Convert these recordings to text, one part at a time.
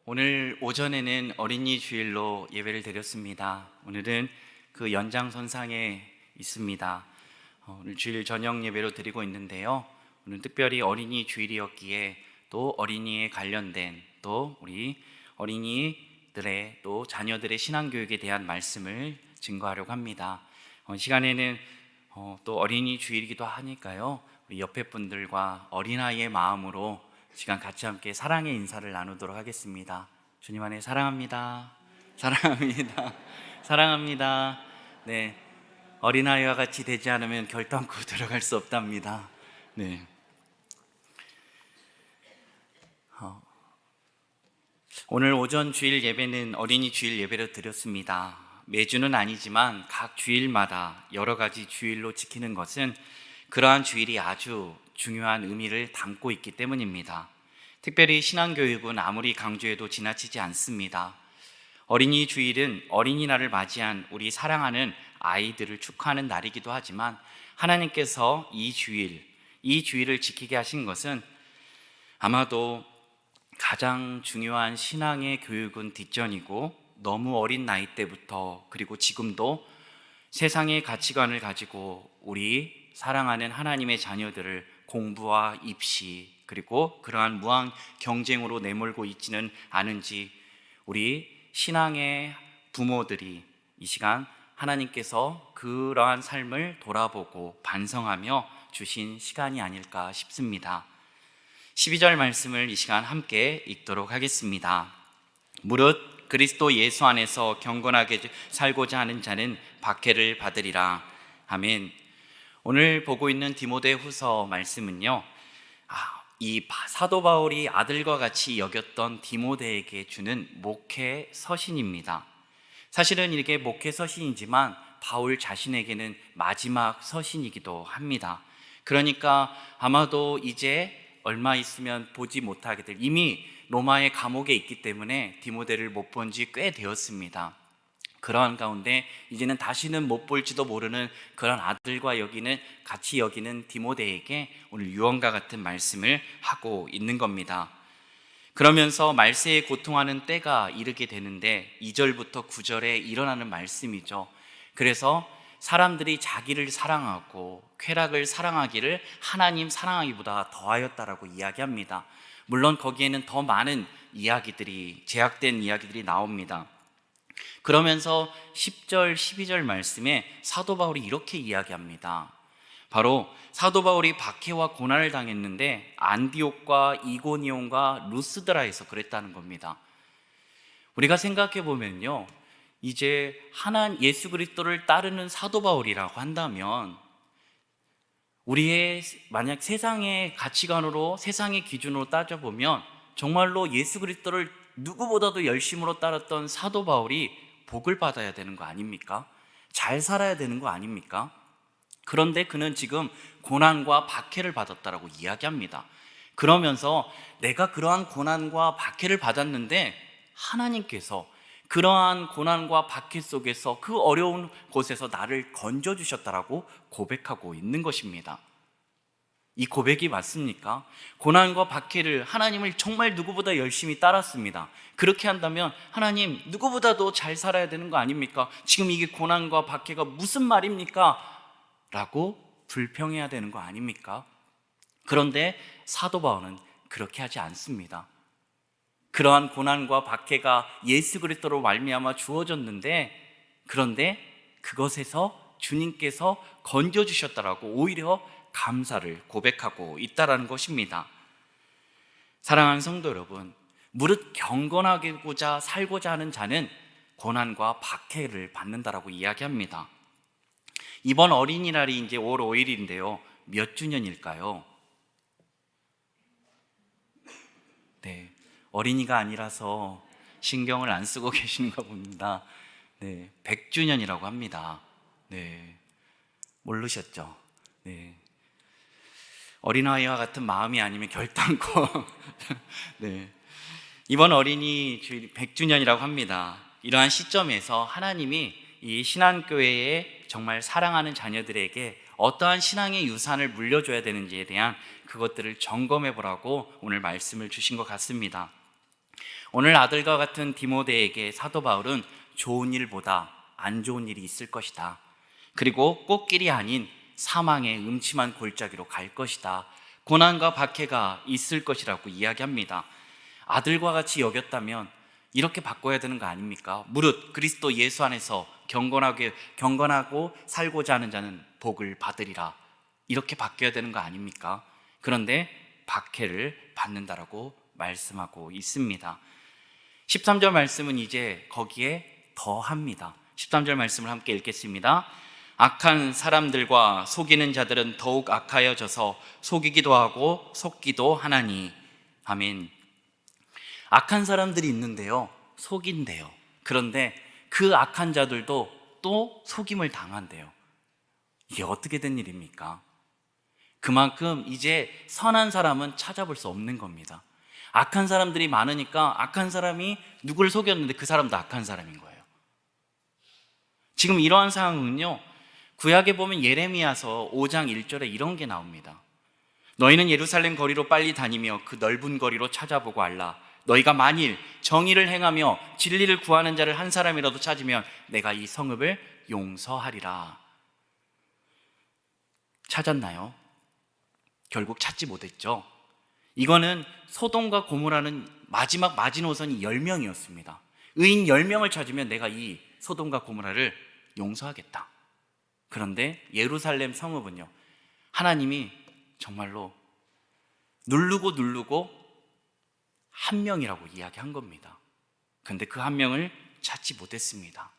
오늘 오전에는 어린이 주일로 예배를 드렸습니다. 오늘은 그 연장선상에 있습니다. 오늘 주일 저녁 예배로 드리고 있는데요. 오늘 특별히 어린이 주일이었기에 또 어린이에 관련된 또 우리 어린이들의 또 자녀들의 신앙교육에 대한 말씀을 증거하려고 합니다. 시간에는 또 어린이 주일이기도 하니까요. 우리 옆에 분들과 어린아이의 마음으로 시간 같이 함께 사랑의 인사를 나누도록 하겠습니다. 주님 안에 사랑합니다. 사랑합니다. 사랑합니다. 네, 어린아이와 같이 되지 않으면 결단코 들어갈 수 없답니다. 네. 오늘 오전 주일 예배는 어린이 주일 예배로 드렸습니다. 매주는 아니지만 각 주일마다 여러 가지 주일로 지키는 것은 그러한 주일이 아주 중요한 의미를 담고 있기 때문입니다. 특별히 신앙교육은 아무리 강조해도 지나치지 않습니다. 어린이 주일은 어린이날을 맞이한 우리 사랑하는 아이들을 축하하는 날이기도 하지만 하나님께서 이 주일을 지키게 하신 것은 아마도 가장 중요한 신앙의 교육은 뒷전이고 너무 어린 나이 때부터 그리고 지금도 세상의 가치관을 가지고 우리 사랑하는 하나님의 자녀들을 공부와 입시 그리고 그러한 무한 경쟁으로 내몰고 있지는 않은지 우리 신앙의 부모들이 이 시간 하나님께서 그러한 삶을 돌아보고 반성하며 주신 시간이 아닐까 싶습니다. 12절 말씀을 이 시간 함께 읽도록 하겠습니다. 무릇 그리스도 예수 안에서 경건하게 살고자 하는 자는 박해를 받으리라. 아멘. 오늘 보고 있는 디모데후서 말씀은요, 이 사도 바울이 아들과 같이 여겼던 디모데에게 주는 목회 서신입니다. 사실은 이게 목회 서신이지만 바울 자신에게는 마지막 서신이기도 합니다. 그러니까 아마도 이제 얼마 있으면 보지 못하게 될, 이미 로마의 감옥에 있기 때문에 디모데를 못 본 지 꽤 되었습니다. 그러한 가운데 이제는 다시는 못 볼지도 모르는 그런 아들과 같이 여기는 디모데에게 오늘 유언과 같은 말씀을 하고 있는 겁니다. 그러면서 말세에 고통하는 때가 이르게 되는데 2절부터 9절에 일어나는 말씀이죠. 그래서 사람들이 자기를 사랑하고 쾌락을 사랑하기를 하나님 사랑하기보다 더하였다라고 이야기합니다. 물론 거기에는 더 많은 이야기들이, 제약된 이야기들이 나옵니다. 그러면서 10절, 12절 말씀에 사도 바울이 이렇게 이야기합니다. 바로 사도 바울이 박해와 고난을 당했는데 안디옥과 이고니온과 루스드라에서 그랬다는 겁니다. 우리가 생각해 보면요, 이제 예수 그리스도를 따르는 사도 바울이라고 한다면 우리의 만약 세상의 가치관으로, 세상의 기준으로 따져보면 정말로 예수 그리스도를 누구보다도 열심으로 따랐던 사도 바울이 복을 받아야 되는 거 아닙니까? 잘 살아야 되는 거 아닙니까? 그런데 그는 지금 고난과 박해를 받았다라고 이야기합니다. 그러면서 내가 그러한 고난과 박해를 받았는데 하나님께서 그러한 고난과 박해 속에서 그 어려운 곳에서 나를 건져주셨다라고 고백하고 있는 것입니다. 이 고백이 맞습니까? 고난과 박해를, 하나님을 정말 누구보다 열심히 따랐습니다. 그렇게 한다면 하나님 누구보다도 잘 살아야 되는 거 아닙니까? 지금 이게 고난과 박해가 무슨 말입니까? 라고 불평해야 되는 거 아닙니까? 그런데 사도 바울은 그렇게 하지 않습니다. 그러한 고난과 박해가 예수 그리스도로 말미암아 주어졌는데, 그런데 그것에서 주님께서 건져주셨다라고 오히려 감사를 고백하고 있다라는 것입니다. 사랑하는 성도 여러분, 무릇 경건하고자 살고자 하는 자는 고난과 박해를 받는다라고 이야기합니다. 이번 어린이날이 이제 5월 5일인데요. 몇 주년일까요? 네, 어린이가 아니라서 신경을 안 쓰고 계시는가 봅니다. 네, 100주년이라고 합니다. 네, 모르셨죠? 네. 어린아이와 같은 마음이 아니면 결단코 네. 이번 어린이 주일 100주년이라고 합니다. 이러한 시점에서 하나님이 이 신앙교회에 정말 사랑하는 자녀들에게 어떠한 신앙의 유산을 물려줘야 되는지에 대한 그것들을 점검해 보라고 오늘 말씀을 주신 것 같습니다. 오늘 아들과 같은 디모데에게 사도 바울은 좋은 일보다 안 좋은 일이 있을 것이다. 그리고 꽃길이 아닌 사망의 음침한 골짜기로 갈 것이다. 고난과 박해가 있을 것이라고 이야기합니다. 아들과 같이 여겼다면 이렇게 바꿔야 되는 거 아닙니까? 무릇 그리스도 예수 안에서 경건하고 살고자 하는 자는 복을 받으리라. 이렇게 바뀌어야 되는 거 아닙니까? 그런데 박해를 받는다라고 말씀하고 있습니다. 13절 말씀은 이제 거기에 더합니다. 13절 말씀을 함께 읽겠습니다. 악한 사람들과 속이는 자들은 더욱 악하여져서 속이기도 하고 속기도 하나니. 아멘. 악한 사람들이 있는데요, 속인대요. 그런데 그 악한 자들도 또 속임을 당한대요. 이게 어떻게 된 일입니까? 그만큼 이제 선한 사람은 찾아볼 수 없는 겁니다. 악한 사람들이 많으니까 악한 사람이 누굴 속였는데 그 사람도 악한 사람인 거예요. 지금 이러한 상황은요, 구약에 보면 예레미야서 5장 1절에 이런 게 나옵니다. 너희는 예루살렘 거리로 빨리 다니며 그 넓은 거리로 찾아보고 알라. 너희가 만일 정의를 행하며 진리를 구하는 자를 한 사람이라도 찾으면 내가 이 성읍을 용서하리라. 찾았나요? 결국 찾지 못했죠. 이거는 소돔과 고모라는 마지막 마지노선이 10명이었습니다. 의인 10명을 찾으면 내가 이 소돔과 고모라를 용서하겠다. 그런데 예루살렘 성읍은요, 하나님이 정말로 누르고 한 명이라고 이야기한 겁니다. 그런데 그 한 명을 찾지 못했습니다.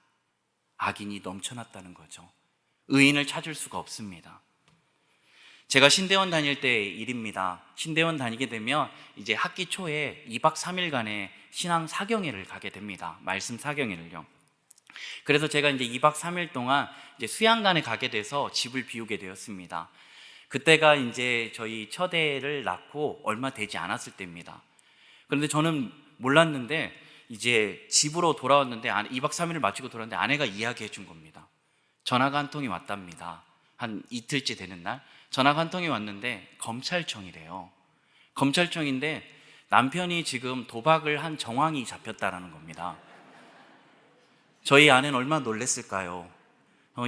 악인이 넘쳐났다는 거죠. 의인을 찾을 수가 없습니다. 제가 신대원 다닐 때의 일입니다. 신대원 다니게 되면 이제 학기 초에 2박 3일간의 신앙 사경회를 가게 됩니다. 말씀 사경회를요. 그래서 제가 이제 2박 3일 동안 이제 수양관에 가게 돼서 집을 비우게 되었습니다. 그때가 이제 저희 첫애를 낳고 얼마 되지 않았을 때입니다. 그런데 저는 몰랐는데 이제 집으로 돌아왔는데 2박 3일을 마치고 돌아왔는데 아내가 이야기해 준 겁니다. 전화가 한 통이 왔답니다. 한 이틀째 되는 날 전화가 한 통이 왔는데 검찰청이래요. 검찰청인데 남편이 지금 도박을 한 정황이 잡혔다라는 겁니다. 저희 아내는 얼마나 놀랐을까요?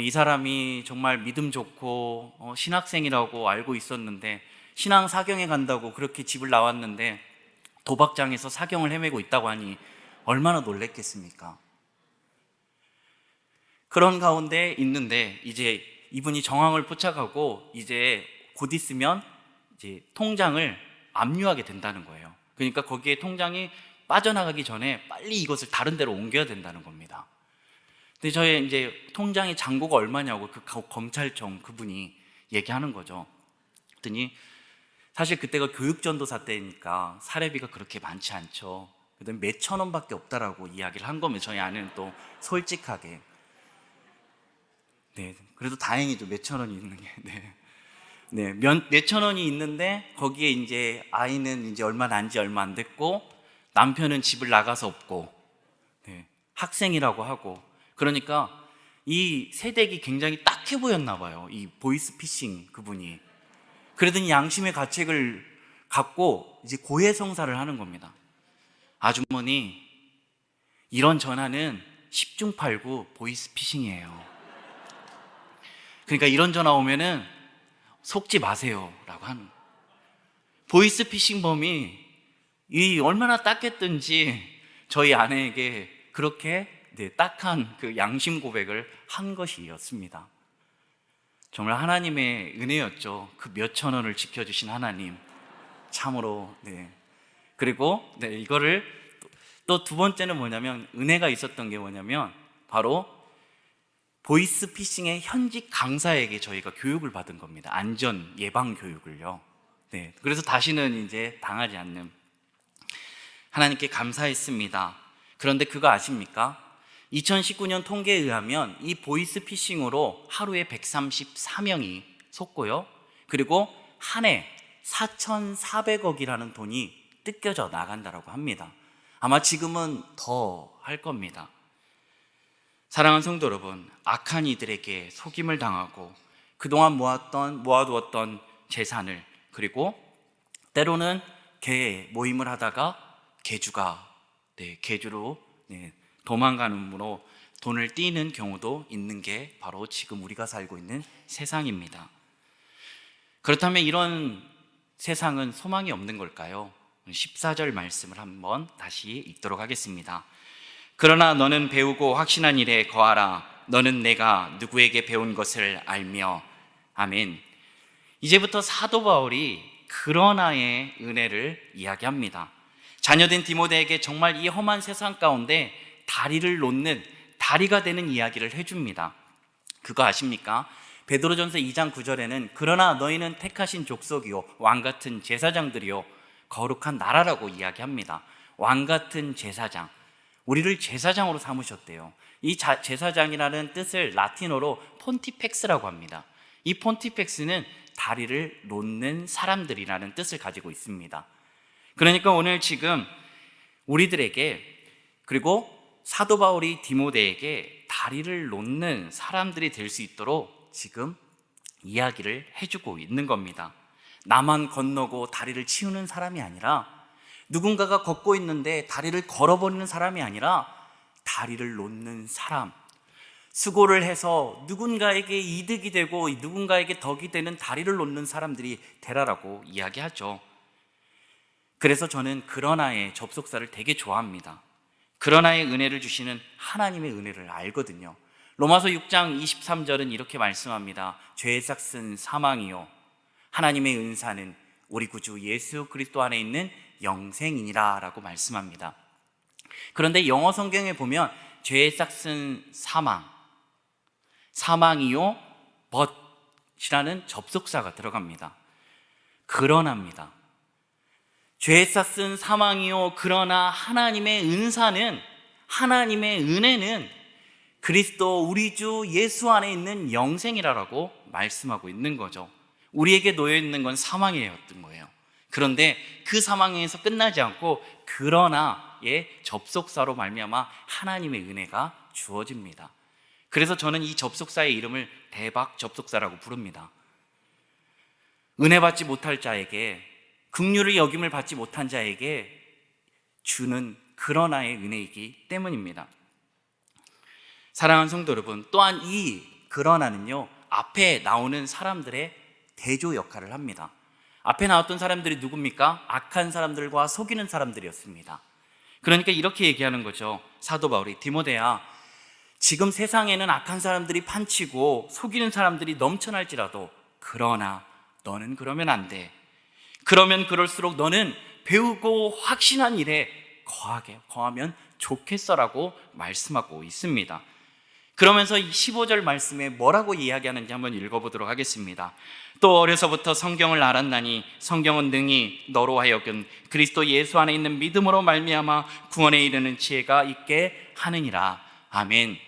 이 사람이 정말 믿음 좋고 신학생이라고 알고 있었는데 신앙 사경에 간다고 그렇게 집을 나왔는데 도박장에서 사경을 헤매고 있다고 하니 얼마나 놀랬겠습니까? 그런 가운데 있는데 이제 이분이 정황을 포착하고 이제 곧 있으면 이제 통장을 압류하게 된다는 거예요. 그러니까 거기에 통장이 빠져나가기 전에 빨리 이것을 다른 데로 옮겨야 된다는 겁니다. 근데 저희 이제 통장의 잔고가 얼마냐고 그 검찰청 그분이 얘기하는 거죠. 그랬더니 사실 그때가 교육전도사 때니까 사례비가 그렇게 많지 않죠. 그다음에 몇천 원밖에 없다라고 이야기를 한 거면 저희 아내는 또 솔직하게 그래도 다행이죠. 몇천 원이 있는 게 몇천 원이 있는데 거기에 이제 아이는 이제 얼마 안 됐고 남편은 집을 나가서 없고 학생이라고 하고 그러니까 이 세댁이 굉장히 딱해 보였나 봐요. 이 보이스피싱 그분이. 그러더니 양심의 가책을 갖고 이제 고해성사를 하는 겁니다. 아주머니, 이런 전화는 10중 8구 보이스피싱이에요. 그러니까 이런 전화 오면은 속지 마세요 라고 하는. 보이스피싱범이 이 얼마나 딱했든지 저희 아내에게 그렇게 딱한 그 양심 고백을 한 것이었습니다. 정말 하나님의 은혜였죠. 그 몇천 원을 지켜주신 하나님 참으로. 그리고 이거를 또 두 번째는 뭐냐면 은혜가 있었던 게 뭐냐면 바로 보이스피싱의 현직 강사에게 저희가 교육을 받은 겁니다. 안전 예방 교육을요. 그래서 다시는 이제 당하지 않는. 하나님께 감사했습니다. 그런데 그거 아십니까? 2019년 통계에 의하면 이 보이스피싱으로 하루에 134명이 속고요. 그리고 한 해 4,400억이라는 돈이 뜯겨져 나간다고 합니다. 아마 지금은 더 할 겁니다. 사랑하는 성도 여러분, 악한 이들에게 속임을 당하고 그동안 모아두었던 재산을, 그리고 때로는 개 모임을 하다가 개주가 계주로 도망가는으로 돈을 띠는 경우도 있는 게 바로 지금 우리가 살고 있는 세상입니다. 그렇다면 이런 세상은 소망이 없는 걸까요? 14절 말씀을 한번 다시 읽도록 하겠습니다. 그러나 너는 배우고 확신한 일에 거하라. 너는 내가 누구에게 배운 것을 알며. 아멘. 이제부터 사도 바울이 그러나의 은혜를 이야기합니다. 자녀된 디모데에게 정말 이 험한 세상 가운데 다리를 놓는, 다리가 되는 이야기를 해줍니다. 그거 아십니까? 베드로전서 2장 9절에는 그러나 너희는 택하신 족속이요 왕같은 제사장들이요 거룩한 나라라고 이야기합니다. 왕같은 제사장, 우리를 제사장으로 삼으셨대요. 이 제사장이라는 뜻을 라틴어로 폰티펙스라고 합니다. 이 폰티펙스는 다리를 놓는 사람들이라는 뜻을 가지고 있습니다. 그러니까 오늘 지금 우리들에게, 그리고 사도 바울이 디모데에게 다리를 놓는 사람들이 될 수 있도록 지금 이야기를 해주고 있는 겁니다. 나만 건너고 다리를 치우는 사람이 아니라, 누군가가 걷고 있는데 다리를 걸어버리는 사람이 아니라 다리를 놓는 사람, 수고를 해서 누군가에게 이득이 되고 누군가에게 덕이 되는 다리를 놓는 사람들이 되라라고 이야기하죠. 그래서 저는 그러나의 접속사를 되게 좋아합니다. 그러나의 은혜를 주시는 하나님의 은혜를 알거든요. 로마서 6장 23절은 이렇게 말씀합니다. 죄의 삭은 사망이요 하나님의 은사는 우리 구주 예수 그리스도 안에 있는 영생이니라 라고 말씀합니다. 그런데 영어 성경에 보면 죄의 삭은 사망이요 but이라는 접속사가 들어갑니다. 그러나입니다. 죄의 삭은 사망이요 그러나 하나님의 은사는, 하나님의 은혜는 그리스도 우리 주 예수 안에 있는 영생이라고 말씀하고 있는 거죠. 우리에게 놓여있는 건 사망이었던 거예요. 그런데 그 사망에서 끝나지 않고 그러나의 접속사로 말미암아 하나님의 은혜가 주어집니다. 그래서 저는 이 접속사의 이름을 대박 접속사라고 부릅니다. 은혜 받지 못할 자에게, 긍휼을 여김을 받지 못한 자에게 주는 그러나의 은혜이기 때문입니다. 사랑하는 성도 여러분, 또한 이 그러나는요 앞에 나오는 사람들의 대조 역할을 합니다. 앞에 나왔던 사람들이 누굽니까? 악한 사람들과 속이는 사람들이었습니다. 그러니까 이렇게 얘기하는 거죠. 사도 바울이, 디모데야, 지금 세상에는 악한 사람들이 판치고 속이는 사람들이 넘쳐날지라도 그러나 너는 그러면 안 돼. 그러면 그럴수록 너는 배우고 확신한 일에 거하면 좋겠어라고 말씀하고 있습니다. 그러면서 15절 말씀에 뭐라고 이야기하는지 한번 읽어보도록 하겠습니다. 또 어려서부터 성경을 알았나니 성경은 능히 너로 하여금 그리스도 예수 안에 있는 믿음으로 말미암아 구원에 이르는 지혜가 있게 하느니라. 아멘.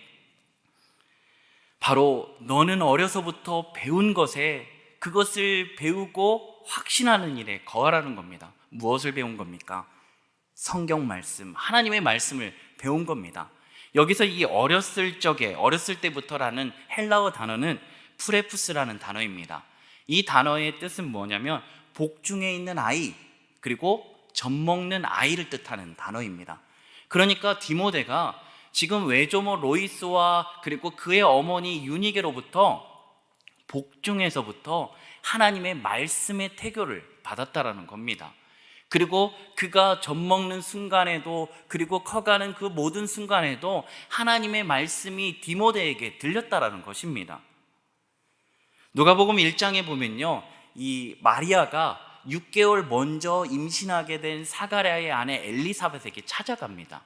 바로 너는 어려서부터 배운 것에, 그것을 배우고 확신하는 일에 거하라는 겁니다. 무엇을 배운 겁니까? 성경 말씀, 하나님의 말씀을 배운 겁니다. 여기서 이 어렸을 때부터라는 헬라어 단어는 프레푸스라는 단어입니다. 이 단어의 뜻은 뭐냐면 복중에 있는 아이, 그리고 젖먹는 아이를 뜻하는 단어입니다. 그러니까 디모데가 지금 외조모 로이스와 그리고 그의 어머니 유니게로부터, 복중에서부터 하나님의 말씀의 태교를 받았다라는 겁니다. 그리고 그가 젖먹는 순간에도, 그리고 커가는 그 모든 순간에도 하나님의 말씀이 디모데에게 들렸다라는 것입니다. 누가복음 1장에 보면요, 이 마리아가 6개월 먼저 임신하게 된 사가랴의 아내 엘리사벳에게 찾아갑니다.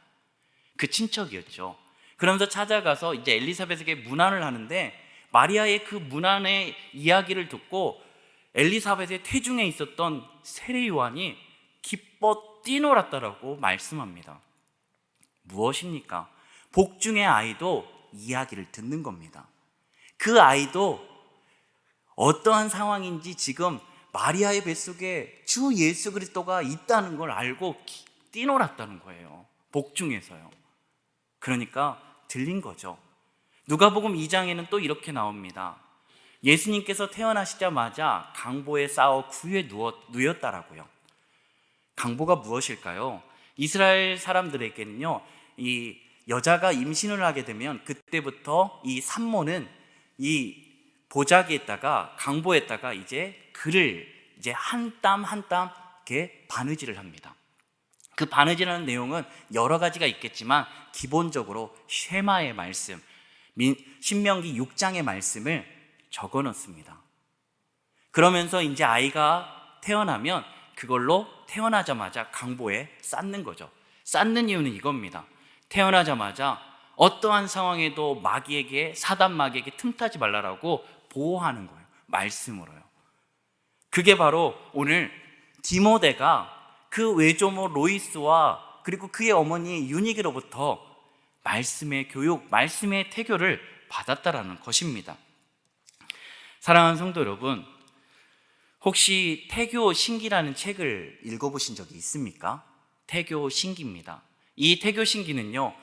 그 친척이었죠. 그러면서 찾아가서 이제 엘리사벳에게 문안을 하는데, 마리아의 그 문안의 이야기를 듣고 엘리사벳의 태중에 있었던 세례 요한이 기뻐 뛰놀았다라고 말씀합니다. 무엇입니까? 복중의 아이도 이야기를 듣는 겁니다. 그 아이도 어떠한 상황인지 지금 마리아의 뱃속에 주 예수 그리스도가 있다는 걸 알고 뛰놀았다는 거예요. 복중에서요. 그러니까 들린 거죠. 누가복음 2장에는 또 이렇게 나옵니다. 예수님께서 태어나시자마자 강보에 쌓어 구유에 누웠다라고요. 강보가 무엇일까요? 이스라엘 사람들에게는요, 이 여자가 임신을 하게 되면 그때부터 이 산모는 이 보자기에다가 강보에다가 이제 글을 이제 한 땀 한 땀 이렇게 바느질을 합니다. 그 바느질하는 내용은 여러 가지가 있겠지만 기본적으로 쉐마의 말씀, 신명기 6장의 말씀을 적어 놓습니다. 그러면서 이제 아이가 태어나면 그걸로 태어나자마자 강보에 쌓는 거죠. 쌓는 이유는 이겁니다. 태어나자마자 어떠한 상황에도 마귀에게, 사단 마귀에게 틈타지 말라라고 보호하는 거예요. 말씀으로요. 그게 바로 오늘 디모데가 그 외조모 로이스와 그리고 그의 어머니 유니기로부터 말씀의 교육, 말씀의 태교를 받았다라는 것입니다. 사랑하는 성도 여러분, 혹시 태교 신기라는 책을 읽어보신 적이 있습니까? 태교 신기입니다. 이 태교 신기는요,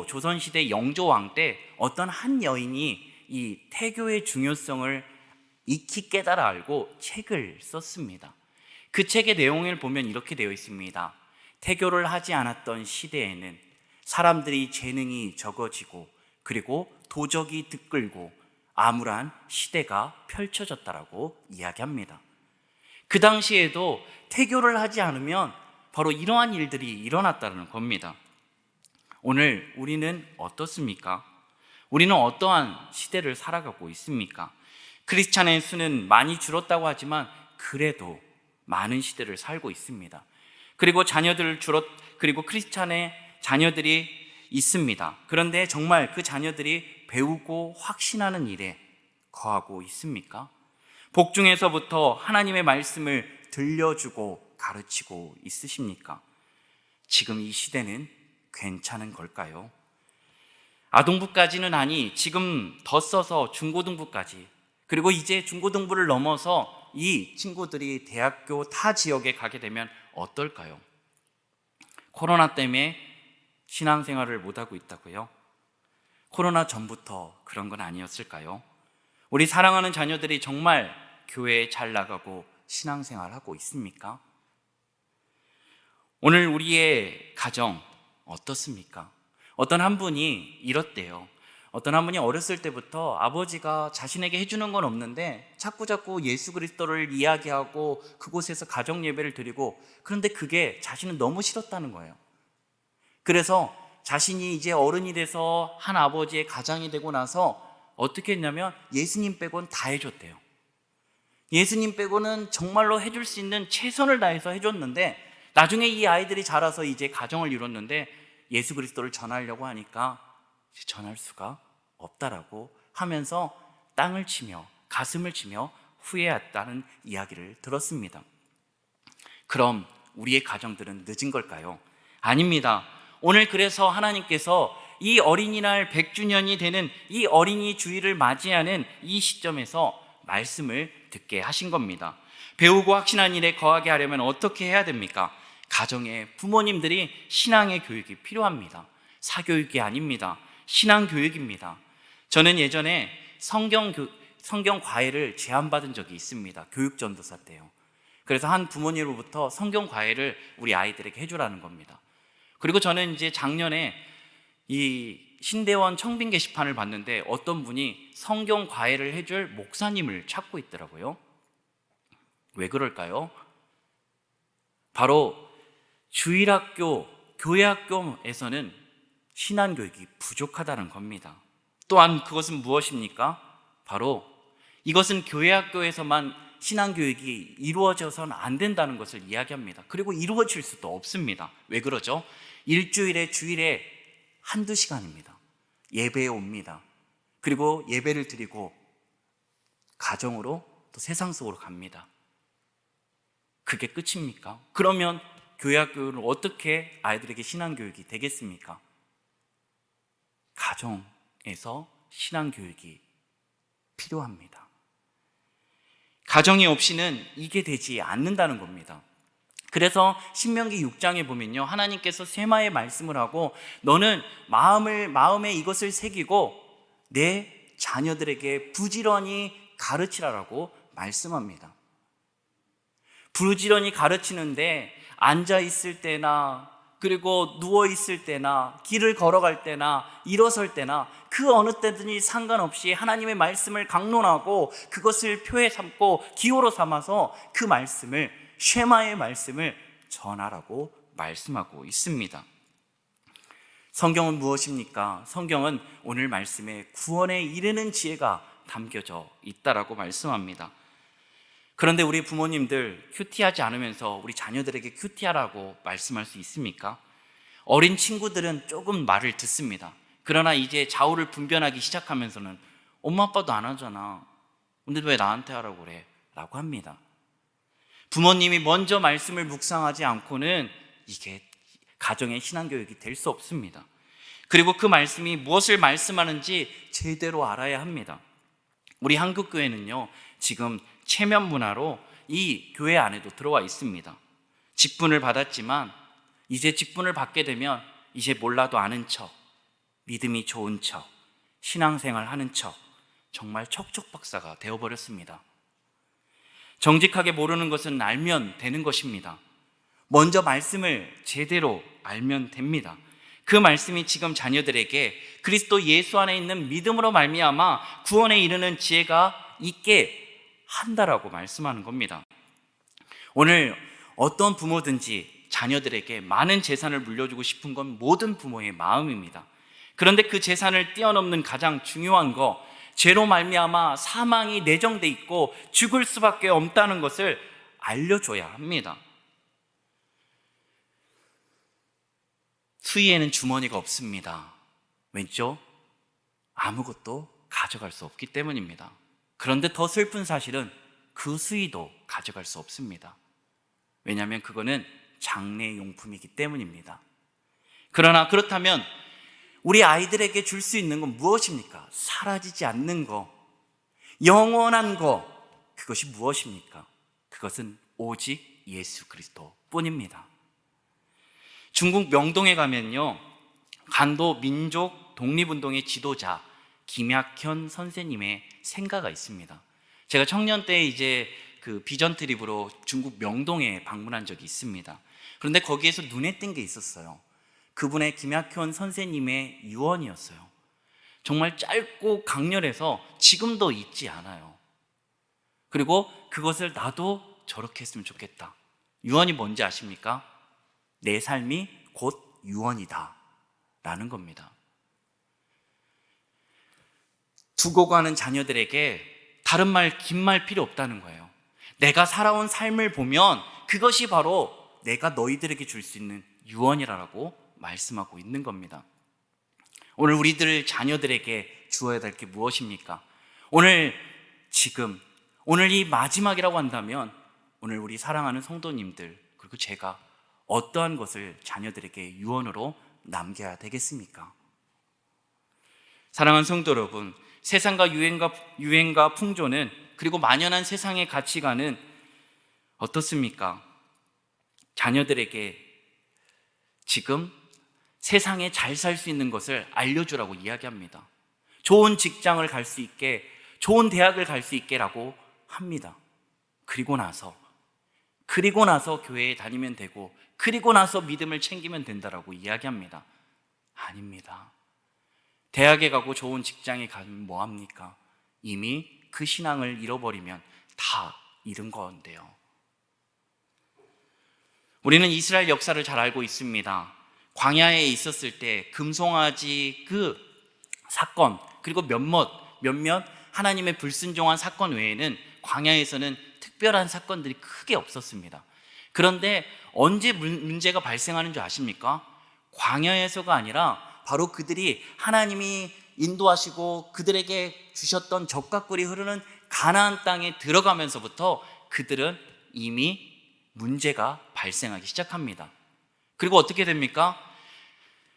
조선시대 영조왕 때 어떤 한 여인이 이 태교의 중요성을 익히 깨달아 알고 책을 썼습니다. 그 책의 내용을 보면 이렇게 되어 있습니다. 태교를 하지 않았던 시대에는 사람들이 재능이 적어지고 그리고 도적이 들끓고 암울한 시대가 펼쳐졌다라고 이야기합니다. 그 당시에도 태교를 하지 않으면 바로 이러한 일들이 일어났다는 겁니다. 오늘 우리는 어떻습니까? 우리는 어떠한 시대를 살아가고 있습니까? 크리스찬의 수는 많이 줄었다고 하지만 그래도 많은 시대를 살고 있습니다. 그리고 그리고 크리스찬의 자녀들이 있습니다. 그런데 정말 그 자녀들이 배우고 확신하는 일에 거하고 있습니까? 복중에서부터 하나님의 말씀을 들려주고 가르치고 있으십니까? 지금 이 시대는 괜찮은 걸까요? 아동부까지는 아니, 지금 더 써서 중고등부까지, 그리고 이제 중고등부를 넘어서 이 친구들이 대학교 타 지역에 가게 되면 어떨까요? 코로나 때문에 신앙생활을 못하고 있다고요? 코로나 전부터 그런 건 아니었을까요? 우리 사랑하는 자녀들이 정말 교회에 잘 나가고 신앙생활하고 있습니까? 오늘 우리의 가정 어떻습니까? 어떤 한 분이 이렇대요. 어떤 한 분이 어렸을 때부터 아버지가 자신에게 해주는 건 없는데 자꾸 예수 그리스도를 이야기하고 그곳에서 가정 예배를 드리고, 그런데 그게 자신은 너무 싫었다는 거예요. 그래서 자신이 이제 어른이 돼서 한 아버지의 가장이 되고 나서 어떻게 했냐면 예수님 빼고는 다 해줬대요. 예수님 빼고는 정말로 해줄 수 있는 최선을 다해서 해줬는데, 나중에 이 아이들이 자라서 이제 가정을 이뤘는데 예수 그리스도를 전하려고 하니까 전할 수가 없다라고 하면서 땅을 치며 가슴을 치며 후회했다는 이야기를 들었습니다. 그럼 우리의 가정들은 늦은 걸까요? 아닙니다. 오늘 그래서 하나님께서 이 어린이날 100주년이 되는 이 어린이 주일을 맞이하는 이 시점에서 말씀을 듣게 하신 겁니다. 배우고 확신한 일에 거하게 하려면 어떻게 해야 됩니까? 가정에 부모님들이 신앙의 교육이 필요합니다. 사교육이 아닙니다. 신앙 교육입니다. 저는 예전에 성경 과외를 제안받은 적이 있습니다. 교육전도사 때요. 그래서 한 부모님으로부터 성경 과외를 우리 아이들에게 해주라는 겁니다. 그리고 저는 이제 작년에 이 신대원 청빙 게시판을 봤는데 어떤 분이 성경 과외를 해줄 목사님을 찾고 있더라고요. 왜 그럴까요? 바로 주일학교, 교회학교에서는 신앙교육이 부족하다는 겁니다. 또한 그것은 무엇입니까? 바로 이것은 교회학교에서만 신앙교육이 이루어져서는 안 된다는 것을 이야기합니다. 그리고 이루어질 수도 없습니다. 왜 그러죠? 주일에 한두 시간입니다. 예배에 옵니다. 그리고 예배를 드리고 가정으로 또 세상 속으로 갑니다. 그게 끝입니까? 그러면 교회학교를 어떻게 아이들에게 신앙교육이 되겠습니까? 가정에서 신앙교육이 필요합니다. 가정이 없이는 이게 되지 않는다는 겁니다. 그래서 신명기 6장에 보면요, 하나님께서 세마의 말씀을 하고 너는 마음에 이것을 새기고 내 자녀들에게 부지런히 가르치라라고 말씀합니다. 부지런히 가르치는데 앉아 있을 때나 그리고 누워있을 때나 길을 걸어갈 때나 일어설 때나 그 어느 때든지 상관없이 하나님의 말씀을 강론하고 그것을 표에 삼고 기호로 삼아서 그 말씀을, 쉐마의 말씀을 전하라고 말씀하고 있습니다. 성경은 무엇입니까? 성경은 오늘 말씀에 구원에 이르는 지혜가 담겨져 있다라고 말씀합니다. 그런데 우리 부모님들 큐티하지 않으면서 우리 자녀들에게 큐티하라고 말씀할 수 있습니까? 어린 친구들은 조금 말을 듣습니다. 그러나 이제 좌우를 분별하기 시작하면서는 엄마 아빠도 안 하잖아, 근데 왜 나한테 하라고 그래? 라고 합니다. 부모님이 먼저 말씀을 묵상하지 않고는 이게 가정의 신앙교육이 될 수 없습니다. 그리고 그 말씀이 무엇을 말씀하는지 제대로 알아야 합니다. 우리 한국교회는요, 지금 체면 문화로 이 교회 안에도 들어와 있습니다. 직분을 받았지만 이제 직분을 받게 되면 이제 몰라도 아는 척, 믿음이 좋은 척, 신앙생활 하는 척, 정말 척척박사가 되어버렸습니다. 정직하게 모르는 것은 알면 되는 것입니다. 먼저 말씀을 제대로 알면 됩니다. 그 말씀이 지금 자녀들에게 그리스도 예수 안에 있는 믿음으로 말미암아 구원에 이르는 지혜가 있게 한다라고 말씀하는 겁니다. 오늘 어떤 부모든지 자녀들에게 많은 재산을 물려주고 싶은 건 모든 부모의 마음입니다. 그런데 그 재산을 뛰어넘는 가장 중요한 거, 죄로 말미암아 사망이 내정돼 있고 죽을 수밖에 없다는 것을 알려줘야 합니다. 수의에는 주머니가 없습니다. 왠죠? 아무것도 가져갈 수 없기 때문입니다. 그런데 더 슬픈 사실은 그 수의도 가져갈 수 없습니다. 왜냐하면 그거는 장례용품이기 때문입니다. 그러나 그렇다면 우리 아이들에게 줄 수 있는 건 무엇입니까? 사라지지 않는 거, 영원한 거, 그것이 무엇입니까? 그것은 오직 예수 그리스도 뿐입니다. 중국 명동에 가면요, 간도 민족 독립운동의 지도자 김약현 선생님의 생가가 있습니다. 제가 청년 때 이제 그 비전 트립으로 중국 명동에 방문한 적이 있습니다. 그런데 거기에서 눈에 띈 게 있었어요. 그분의 김약현 선생님의 유언이었어요. 정말 짧고 강렬해서 지금도 잊지 않아요. 그리고 그것을 나도 저렇게 했으면 좋겠다. 유언이 뭔지 아십니까? 내 삶이 곧 유언이다 라는 겁니다. 두고 가는 자녀들에게 다른 말, 긴 말 필요 없다는 거예요. 내가 살아온 삶을 보면 그것이 바로 내가 너희들에게 줄 수 있는 유언이라고 말씀하고 있는 겁니다. 오늘 우리들 자녀들에게 주어야 될 게 무엇입니까? 오늘 지금, 오늘 이 마지막이라고 한다면 오늘 우리 사랑하는 성도님들 그리고 제가 어떠한 것을 자녀들에게 유언으로 남겨야 되겠습니까? 사랑하는 성도 여러분, 세상과 유행과 풍조는, 그리고 만연한 세상의 가치관은 어떻습니까? 자녀들에게 지금 세상에 잘 살 수 있는 것을 알려주라고 이야기합니다. 좋은 직장을 갈 수 있게, 좋은 대학을 갈 수 있게라고 합니다. 그리고 나서 교회에 다니면 되고, 그리고 나서 믿음을 챙기면 된다라고 이야기합니다. 아닙니다. 대학에 가고 좋은 직장에 가면 뭐합니까? 이미 그 신앙을 잃어버리면 다 잃은 건데요. 우리는 이스라엘 역사를 잘 알고 있습니다. 광야에 있었을 때 금송아지 그 사건, 그리고 몇몇 하나님의 불순종한 사건 외에는 광야에서는 특별한 사건들이 크게 없었습니다. 그런데 언제 문제가 발생하는 줄 아십니까? 광야에서가 아니라 바로 그들이 하나님이 인도하시고 그들에게 주셨던 젖과 꿀이 흐르는 가나안 땅에 들어가면서부터 그들은 이미 문제가 발생하기 시작합니다. 그리고 어떻게 됩니까?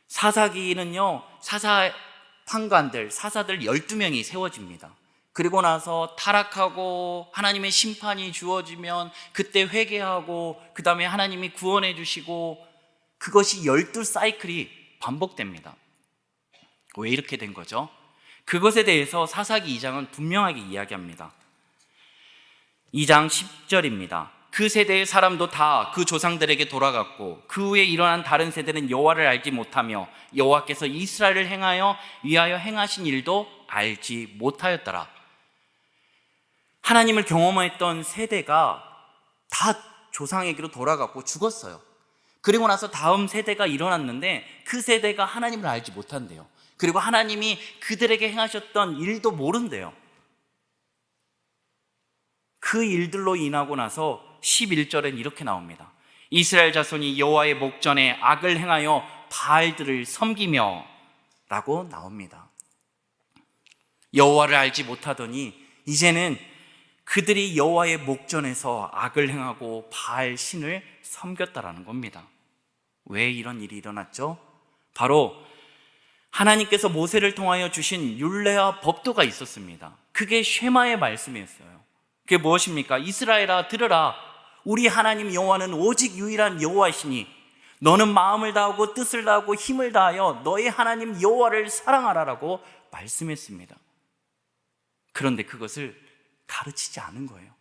사사기는요, 판관들, 사사들 12명이 세워집니다. 그리고 나서 타락하고 하나님의 심판이 주어지면 그때 회개하고 그 다음에 하나님이 구원해 주시고, 그것이 12사이클이 반복됩니다. 왜 이렇게 된 거죠? 그것에 대해서 사사기 2장은 분명하게 이야기합니다. 2장 10절입니다. 그 세대의 사람도 다 그 조상들에게 돌아갔고 그 후에 일어난 다른 세대는 여호와를 알지 못하며 여호와께서 이스라엘을 위하여 행하신 일도 알지 못하였더라. 하나님을 경험했던 세대가 다 조상에게로 돌아갔고 죽었어요. 그리고 나서 다음 세대가 일어났는데 그 세대가 하나님을 알지 못한대요. 그리고 하나님이 그들에게 행하셨던 일도 모른대요. 그 일들로 인하고 나서 11절엔 이렇게 나옵니다. 이스라엘 자손이 여호와의 목전에 악을 행하여 바알들을 섬기며 라고 나옵니다. 여호와를 알지 못하더니 이제는 그들이 여호와의 목전에서 악을 행하고 바알 신을 섬겼다라는 겁니다. 왜 이런 일이 일어났죠? 바로 하나님께서 모세를 통하여 주신 율례와 법도가 있었습니다. 그게 쉐마의 말씀이었어요. 그게 무엇입니까? 이스라엘아 들으라, 우리 하나님 여호와는 오직 유일한 여호와이시니 너는 마음을 다하고 뜻을 다하고 힘을 다하여 너의 하나님 여호와를 사랑하라라고 말씀했습니다. 그런데 그것을 가르치지 않은 거예요.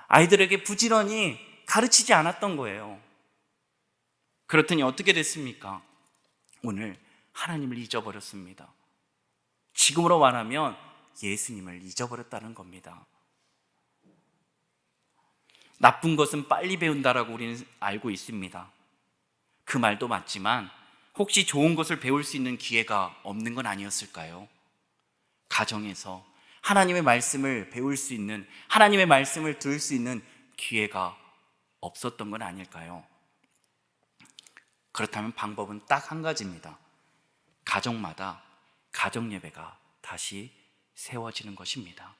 아이들에게 부지런히 가르치지 않았던 거예요. 그렇더니 어떻게 됐습니까? 오늘 하나님을 잊어버렸습니다. 지금으로 말하면 예수님을 잊어버렸다는 겁니다. 나쁜 것은 빨리 배운다라고 우리는 알고 있습니다. 그 말도 맞지만 혹시 좋은 것을 배울 수 있는 기회가 없는 건 아니었을까요? 가정에서 하나님의 말씀을 배울 수 있는, 하나님의 말씀을 들을 수 있는 기회가 없었던 건 아닐까요? 그렇다면 방법은 딱 한 가지입니다. 가정마다 가정 예배가 다시 세워지는 것입니다.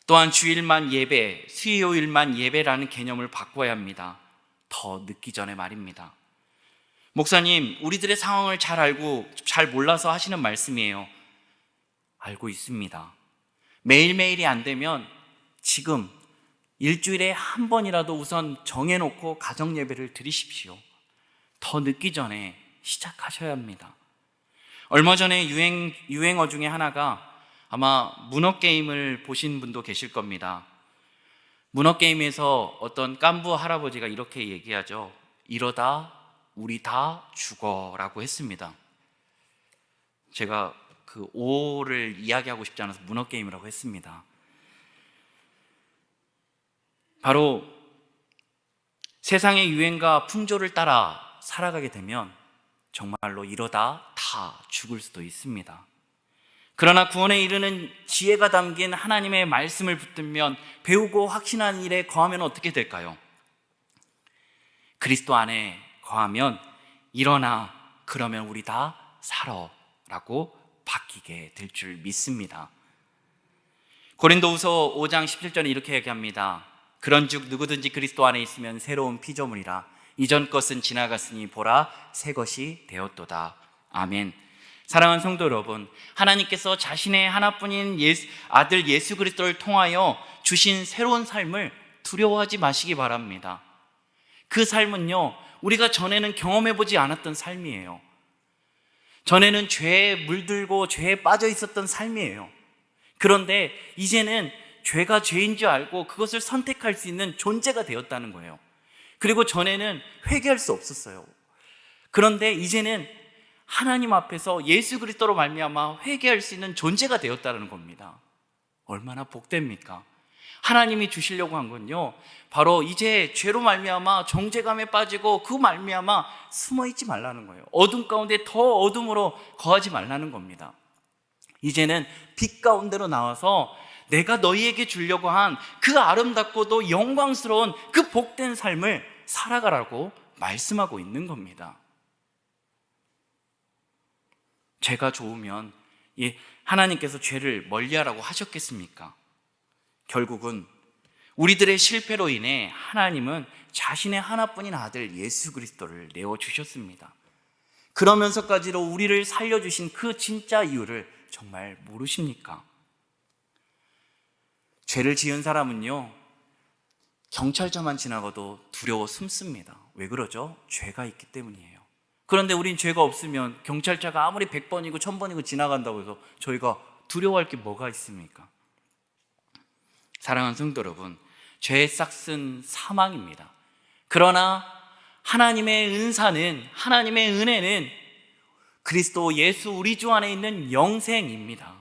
또한 주일만 예배, 수요일만 예배라는 개념을 바꿔야 합니다. 더 늦기 전에 말입니다. 목사님, 우리들의 상황을 잘 알고 잘 몰라서 하시는 말씀이에요. 알고 있습니다. 매일매일이 안 되면 지금 일주일에 한 번이라도 우선 정해놓고 가정 예배를 드리십시오. 더 늦기 전에 시작하셔야 합니다. 얼마 전에 유행어 중에 하나가 아마 문어게임을 보신 분도 계실 겁니다. 문어게임에서 어떤 깐부 할아버지가 이렇게 얘기하죠. 이러다 우리 다 죽어라고 했습니다. 제가 그 오를 이야기하고 싶지 않아서 문어게임이라고 했습니다. 바로 세상의 유행과 풍조를 따라 살아가게 되면 정말로 이러다 다 죽을 수도 있습니다. 그러나 구원에 이르는 지혜가 담긴 하나님의 말씀을 붙들면 배우고 확신한 일에 거하면 어떻게 될까요? 그리스도 안에 거하면 일어나 그러면 우리 다 살아 라고 바뀌게 될 줄 믿습니다. 고린도후서 5장 17절에 이렇게 얘기합니다. 그런즉 누구든지 그리스도 안에 있으면 새로운 피조물이라 이전 것은 지나갔으니 보라 새 것이 되었도다. 아멘. 사랑하는 성도 여러분, 하나님께서 자신의 하나뿐인 아들 예수 그리스도를 통하여 주신 새로운 삶을 두려워하지 마시기 바랍니다. 그 삶은요, 우리가 전에는 경험해보지 않았던 삶이에요. 전에는 죄에 물들고 죄에 빠져 있었던 삶이에요. 그런데 이제는 죄가 죄인 줄 알고 그것을 선택할 수 있는 존재가 되었다는 거예요. 그리고 전에는 회개할 수 없었어요. 그런데 이제는 하나님 앞에서 예수 그리스도로 말미암아 회개할 수 있는 존재가 되었다는 겁니다. 얼마나 복됩니까? 하나님이 주시려고 한 건요, 바로 이제 죄로 말미암아 정죄감에 빠지고 그 말미암아 숨어 있지 말라는 거예요. 어둠 가운데 더 어둠으로 거하지 말라는 겁니다. 이제는 빛 가운데로 나와서 내가 너희에게 주려고 한 그 아름답고도 영광스러운 그 복된 삶을 살아가라고 말씀하고 있는 겁니다. 죄가 좋으면 하나님께서 죄를 멀리하라고 하셨겠습니까? 결국은 우리들의 실패로 인해 하나님은 자신의 하나뿐인 아들 예수 그리스도를 내어주셨습니다. 그러면서까지도 우리를 살려주신 그 진짜 이유를 정말 모르십니까? 죄를 지은 사람은요, 경찰서만 지나가도 두려워 숨습니다. 왜 그러죠? 죄가 있기 때문이에요. 그런데 우린 죄가 없으면 경찰차가 아무리 100번이고 1000번이고 지나간다고 해서 저희가 두려워할 게 뭐가 있습니까? 사랑하는 성도 여러분, 죄의 싹은 사망입니다. 그러나 하나님의 은사는, 하나님의 은혜는 그리스도 예수 우리 주 안에 있는 영생입니다.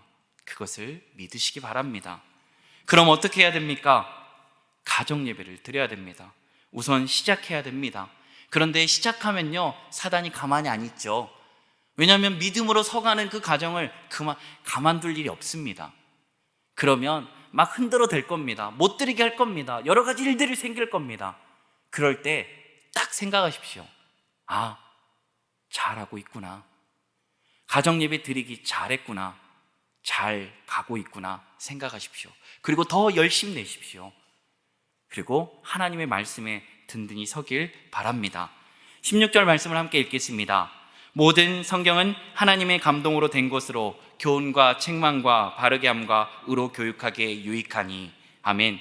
그것을 믿으시기 바랍니다. 그럼 어떻게 해야 됩니까? 가정 예배를 드려야 됩니다. 우선 시작해야 됩니다. 그런데 시작하면요, 사단이 가만히 안 있죠. 왜냐하면 믿음으로 서가는 그 가정을 가만둘 일이 없습니다. 그러면 막 흔들어 댈 겁니다. 못 드리게 할 겁니다. 여러 가지 일들이 생길 겁니다. 그럴 때 딱 생각하십시오. 아, 잘하고 있구나. 가정 예배 드리기 잘했구나. 잘 가고 있구나 생각하십시오. 그리고 더 열심히 내십시오. 그리고 하나님의 말씀에 든든히 서길 바랍니다. 16절 말씀을 함께 읽겠습니다. 모든 성경은 하나님의 감동으로 된 것으로 교훈과 책망과 바르게 함과 의로 교육하기에 유익하니. 아멘.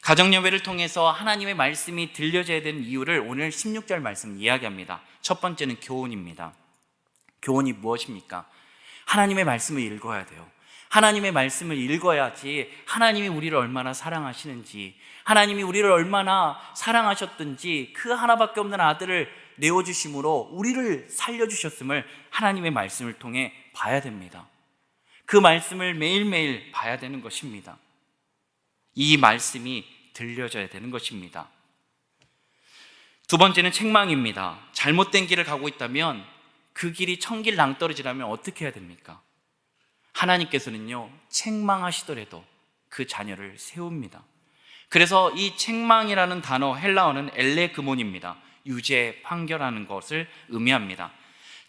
가정예배를 통해서 하나님의 말씀이 들려져야 되는 이유를 오늘 16절 말씀 이야기합니다. 첫 번째는 교훈입니다. 교훈이 무엇입니까? 하나님의 말씀을 읽어야 돼요. 하나님의 말씀을 읽어야지 하나님이 우리를 얼마나 사랑하시는지, 하나님이 우리를 얼마나 사랑하셨든지, 그 하나밖에 없는 아들을 내어주심으로 우리를 살려주셨음을 하나님의 말씀을 통해 봐야 됩니다. 그 말씀을 매일매일 봐야 되는 것입니다. 이 말씀이 들려져야 되는 것입니다. 두 번째는 책망입니다. 잘못된 길을 가고 있다면, 그 길이 천길 낭떠러지라면 어떻게 해야 됩니까? 하나님께서는요, 책망하시더라도 그 자녀를 세웁니다. 그래서 이 책망이라는 단어, 헬라어는 엘레그몬입니다. 유죄, 판결하는 것을 의미합니다.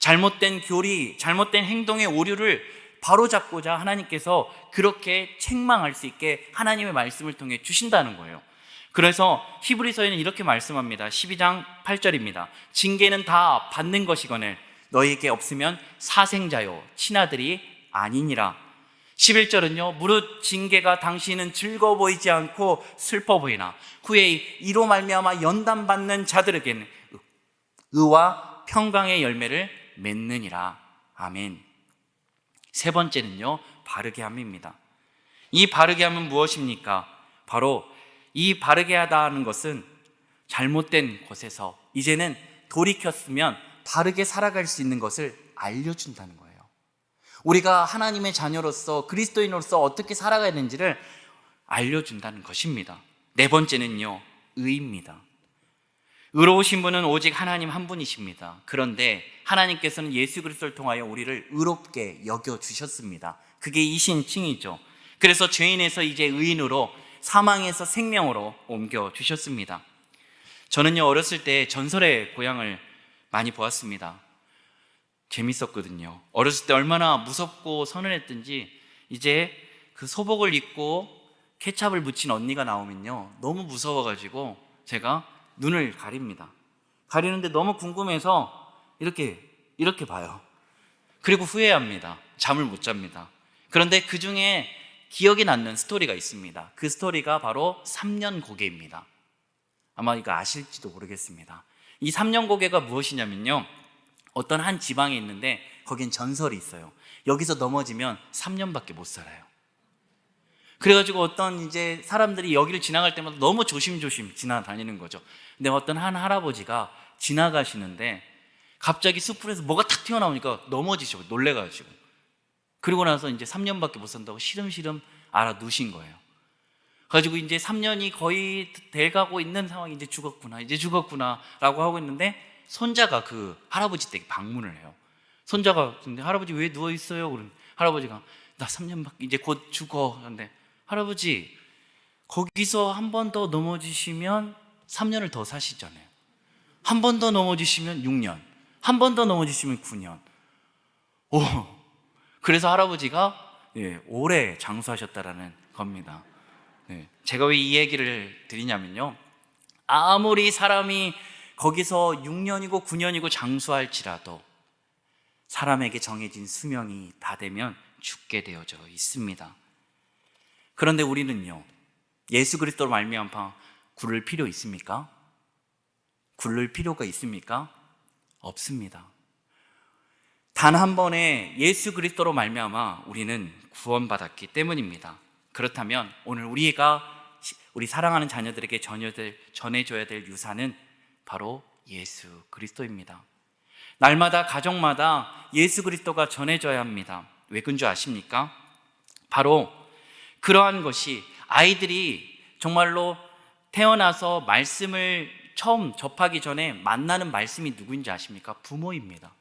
잘못된 교리, 잘못된 행동의 오류를 바로잡고자 하나님께서 그렇게 책망할 수 있게 하나님의 말씀을 통해 주신다는 거예요. 그래서 히브리서에는 이렇게 말씀합니다. 12장 8절입니다. 징계는 다 받는 것이거늘 너희에게 없으면 사생자요 친아들이 아니니라. 11절은요, 무릇 징계가 당신은 즐거워 보이지 않고 슬퍼 보이나 후에 이로 말미암아 연단받는 자들에게는 의와 평강의 열매를 맺느니라. 아멘. 세 번째는요, 바르게 함입니다. 이 바르게 함은 무엇입니까? 바로 이 바르게 하다는 것은 잘못된 곳에서 이제는 돌이켰으면 바르게 살아갈 수 있는 것을 알려준다는 거예요. 우리가 하나님의 자녀로서, 그리스도인으로서 어떻게 살아가야 되는지를 알려준다는 것입니다. 네 번째는요, 의입니다. 의로우신 분은 오직 하나님 한 분이십니다. 그런데 하나님께서는 예수 그리스도를 통하여 우리를 의롭게 여겨주셨습니다. 그게 이신칭이죠. 그래서 죄인에서 이제 의인으로, 사망에서 생명으로 옮겨주셨습니다. 저는요, 어렸을 때 전설의 고향을 많이 보았습니다. 재밌었거든요. 어렸을 때 얼마나 무섭고 서늘했든지, 이제 그 소복을 입고 케찹을 묻힌 언니가 나오면요, 너무 무서워가지고 제가 눈을 가립니다. 가리는데 너무 궁금해서 이렇게 봐요. 그리고 후회합니다. 잠을 못 잡니다. 그런데 그 중에 기억이 남는 스토리가 있습니다. 그 스토리가 바로 3년 고개입니다. 아마 이거 아실지도 모르겠습니다. 이 3년 고개가 무엇이냐면요, 어떤 한 지방에 있는데 거긴 전설이 있어요. 여기서 넘어지면 3년밖에 못 살아요. 그래가지고 어떤 이제 사람들이 여기를 지나갈 때마다 너무 조심조심 지나다니는 거죠. 근데 어떤 한 할아버지가 지나가시는데 갑자기 숲풀에서 뭐가 탁 튀어나오니까 넘어지셔, 놀래가지고. 그리고 나서 이제 3년밖에 못 산다고 시름시름 알아누신 거예요. 그래가지고 이제 3년이 거의 돼가고 있는 상황이 이제 죽었구나 라고 하고 있는데, 손자가 그 할아버지 댁에 방문을 해요. 손자가 근데 할아버지 왜 누워있어요? 그러면 할아버지가 나 3년밖에 이제 곧 죽어. 그런데 할아버지, 거기서 한 번 더 넘어지시면 3년을 더 사시잖아요. 한 번 더 넘어지시면 6년, 한 번 더 넘어지시면 9년. 그래서 할아버지가 오래 장수하셨다라는 겁니다. 제가 왜 이 얘기를 드리냐면요, 아무리 사람이 거기서 6년이고 9년이고 장수할지라도 사람에게 정해진 수명이 다 되면 죽게 되어져 있습니다. 그런데 우리는요, 예수 그리스도로 말미암아 굴을 필요 있습니까? 굴릴 필요가 있습니까? 없습니다. 단 한 번에 예수 그리스도로 말미암아 우리는 구원받았기 때문입니다. 그렇다면 오늘 우리가 우리 사랑하는 자녀들에게 전해줘야 될 유산은 바로 예수 그리스도입니다. 날마다 가정마다 예수 그리스도가 전해져야 합니다. 왜 그런 줄 아십니까? 바로 그러한 것이 아이들이 정말로 태어나서 말씀을 처음 접하기 전에 만나는 말씀이 누구인지 아십니까? 부모입니다.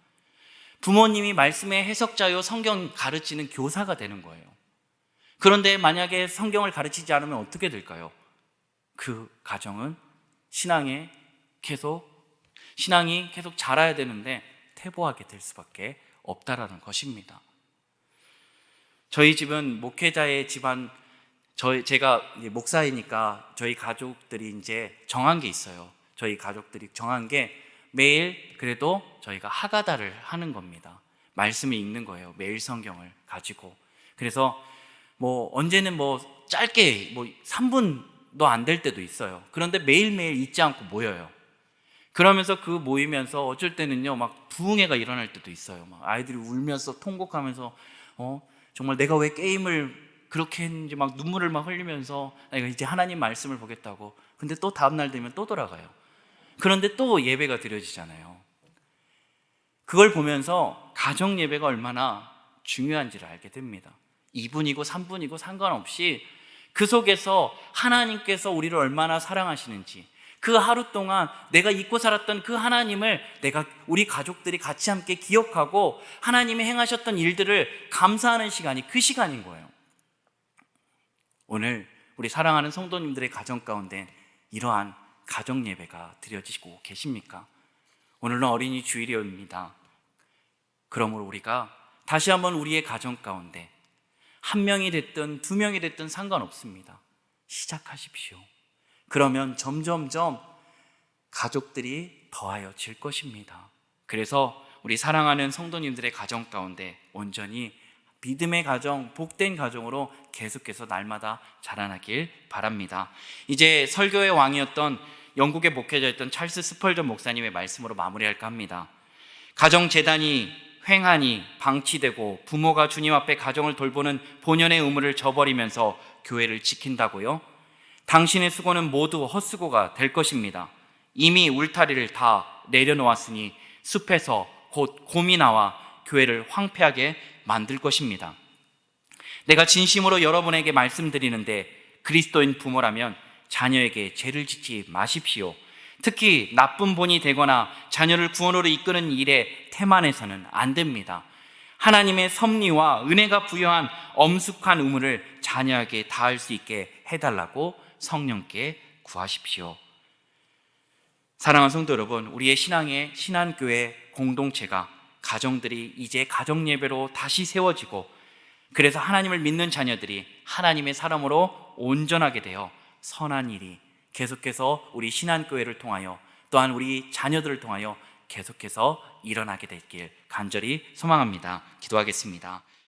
부모님이 말씀의 해석자요 성경 가르치는 교사가 되는 거예요. 그런데 만약에 성경을 가르치지 않으면 어떻게 될까요? 그 가정은 신앙이 계속 자라야 되는데 퇴보하게 될 수밖에 없다라는 것입니다. 저희 집은 목회자의 집안, 제가 목사이니까 저희 가족들이 이제 정한 게 있어요. 저희 가족들이 정한 게 매일 그래도 저희가 하가다를 하는 겁니다. 말씀을 읽는 거예요. 매일 성경을 가지고. 그래서 언제는 짧게 3분도 안 될 때도 있어요. 그런데 매일매일 잊지 않고 모여요. 그러면서 그 모이면서 어쩔 때는요, 막 부흥회가 일어날 때도 있어요. 막 아이들이 울면서 통곡하면서, 정말 내가 왜 게임을 그렇게 했는지 막 눈물을 막 흘리면서, 내가 이제 하나님 말씀을 보겠다고. 근데 또 다음날 되면 또 돌아가요. 그런데 또 예배가 드려지잖아요. 그걸 보면서 가정 예배가 얼마나 중요한지를 알게 됩니다. 2분이고 3분이고 상관없이 그 속에서 하나님께서 우리를 얼마나 사랑하시는지, 그 하루 동안 내가 잊고 살았던 그 하나님을 우리 가족들이 같이 함께 기억하고 하나님이 행하셨던 일들을 감사하는 시간이 그 시간인 거예요. 오늘 우리 사랑하는 성도님들의 가정 가운데 이러한 가정 예배가 드려지고 계십니까? 오늘은 어린이 주일입니다. 그러므로 우리가 다시 한번 우리의 가정 가운데 한 명이 됐든 두 명이 됐든 상관없습니다. 시작하십시오. 그러면 점점점 가족들이 더하여질 것입니다. 그래서 우리 사랑하는 성도님들의 가정 가운데 온전히 믿음의 가정, 복된 가정으로 계속해서 날마다 자라나길 바랍니다. 이제 설교의 왕이었던 영국의 목회자였던 찰스 스펄전 목사님의 말씀으로 마무리할까 합니다. 가정재단이 횡하니 방치되고 부모가 주님 앞에 가정을 돌보는 본연의 의무를 저버리면서 교회를 지킨다고요? 당신의 수고는 모두 헛수고가 될 것입니다. 이미 울타리를 다 내려놓았으니 숲에서 곧 곰이 나와 교회를 황폐하게 만들 것입니다. 내가 진심으로 여러분에게 말씀드리는데 그리스도인 부모라면 자녀에게 죄를 짓지 마십시오. 특히 나쁜 본이 되거나 자녀를 구원으로 이끄는 일에 태만해서는 안 됩니다. 하나님의 섭리와 은혜가 부여한 엄숙한 의무를 자녀에게 다할 수 있게 해달라고 성령께 구하십시오. 사랑하는 성도 여러분, 우리의 신앙교회 공동체가 가정들이 이제 가정 예배로 다시 세워지고, 그래서 하나님을 믿는 자녀들이 하나님의 사람으로 온전하게 되어 선한 일이 계속해서 우리 신앙교회를 통하여 또한 우리 자녀들을 통하여 계속해서 일어나게 되길 간절히 소망합니다. 기도하겠습니다.